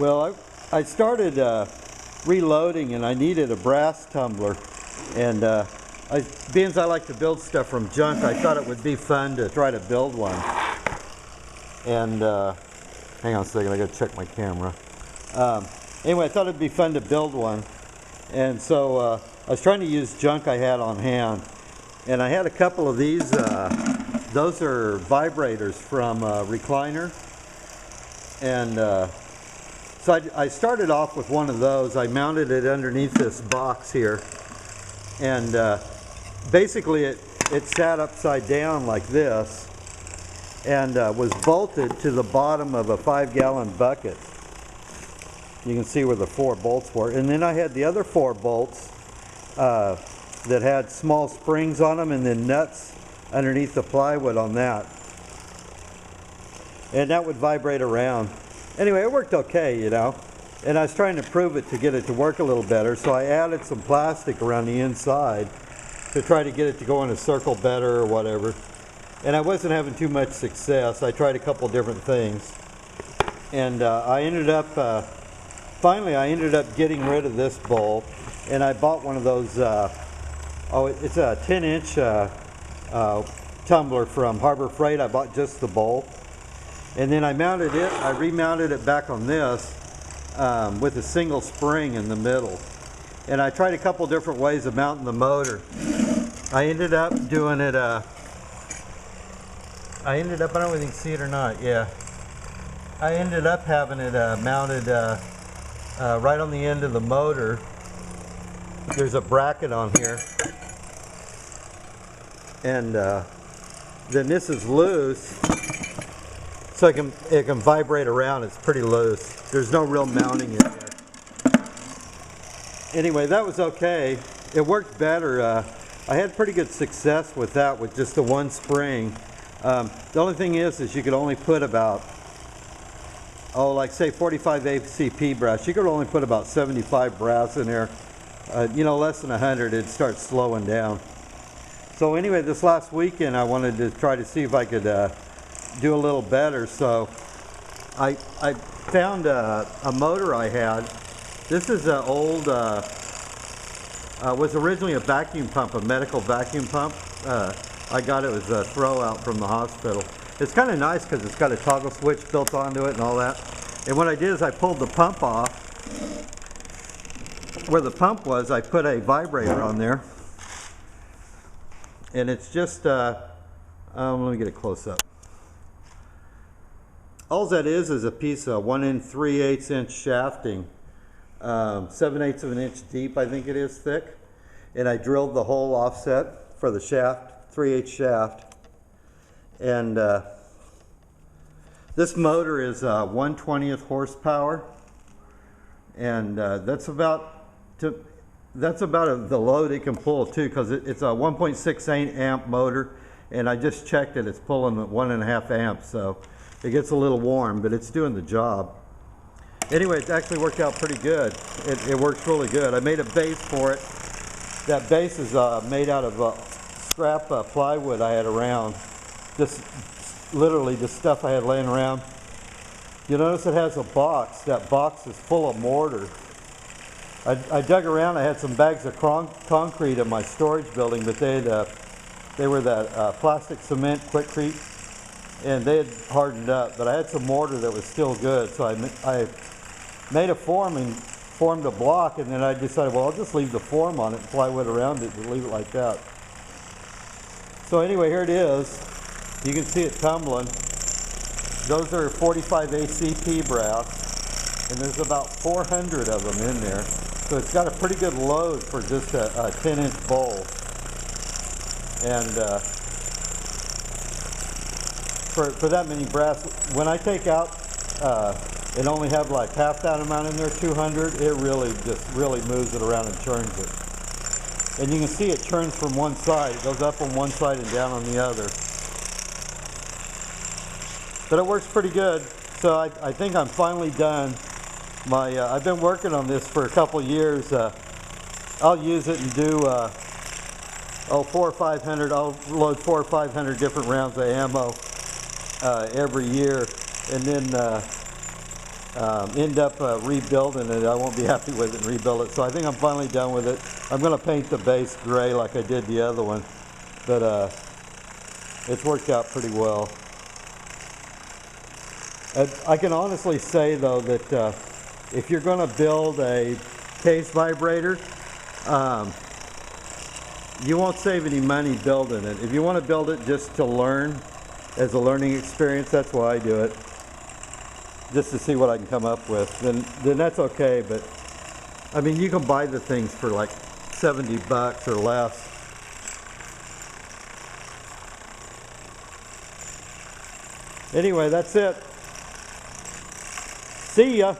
Well, I started reloading, and I needed a brass tumbler, and being as I like to build stuff from junk, I thought it would be fun to try to build one. And hang on a second, I gotta check my camera. Anyway, I thought it'd be fun to build one, and so I was trying to use junk I had on hand, and I had a couple of these. Those are vibrators from Recliner, and so I started off with one of those. I mounted it underneath this box here, and basically it sat upside down like this, and was bolted to the bottom of a 5-gallon bucket. You can see where the 4 bolts were. And then I had the other 4 bolts that had small springs on them, and then nuts underneath the plywood on that. And that would vibrate around. Anyway, it worked okay, you know. And I was trying to prove it to get it to work a little better, so I added some plastic around the inside to try to get it to go in a circle better or whatever. And I wasn't having too much success. I tried a couple different things. And I ended up, finally I ended up getting rid of this bowl, and I bought one of those, it's a 10-inch tumbler from Harbor Freight. I bought just the bowl. And then I mounted it, I remounted it back on this with a single spring in the middle. And I tried a couple different ways of mounting the motor. I ended up doing it, I don't know if you can see it or not, yeah. I ended up having it mounted right on the end of the motor. There's a bracket on here. And then this is loose, so it can vibrate around. It's pretty loose. There's no real mounting in there. Anyway, that was okay. It worked better. I had pretty good success with that with just the one spring. The only thing is you could only put about, like say 45 ACP brass. You could only put about 75 brass in there. You know, less than 100, it'd start slowing down. So anyway, this last weekend I wanted to try to see if I could do a little better. So I found a motor I had. This is an old, was originally a vacuum pump, a medical vacuum pump. I got it as a throw out from the hospital. It's kind of nice because it's got a toggle switch built onto it and all that. And what I did is I pulled the pump off. Where the pump was, I put a vibrator on there. And it's just, let me get a close up. All that is a piece of 1 3/8 inch shafting, 7/8 of an inch deep, I think it is, thick. And I drilled the hole offset for the shaft, 3/8 shaft. And this motor is 1/20th horsepower, and that's about the load it can pull too, because it's a 1.68 amp motor, and I just checked it. It's pulling at 1.5 amps, so it gets a little warm, but it's doing the job. Anyway, it actually worked out pretty good. It works really good. I made a base for it. That base is made out of scrap plywood I had around. Just literally the stuff I had laying around. You'll notice it has a box. That box is full of mortar. I dug around. I had some bags of concrete in my storage building, but they were that plastic cement quickcrete, and they had hardened up. But I had some mortar that was still good, so I made a form and formed a block, and then I decided, well, I'll just leave the form on it and plywood around it and leave it like that. So anyway, here it is. You can see it tumbling. Those are 45 ACP brass, and there's about 400 of them in there. So it's got a pretty good load for just a 10-inch bowl. And for that many brass, when I take out and only have like half that amount in there, 200, it really moves it around and churns it. And you can see it churns from one side. It goes up on one side and down on the other. But it works pretty good. So I think I'm finally done. I've been working on this for a couple years. I'll use it and do 400 or 500. I'll load 400 or 500 different rounds of ammo every year, and then end up rebuilding it. I won't be happy with it and rebuild it. So I think I'm finally done with it. I'm going to paint the base gray like I did the other one. But it's worked out pretty well. I can honestly say though that if you're going to build a case vibrator, you won't save any money building it. If you want to build it just to learn, as a learning experience, that's why I do it. Just to see what I can come up with, then that's okay. But I mean, you can buy the things for like $70 or less. Anyway, that's it. See ya.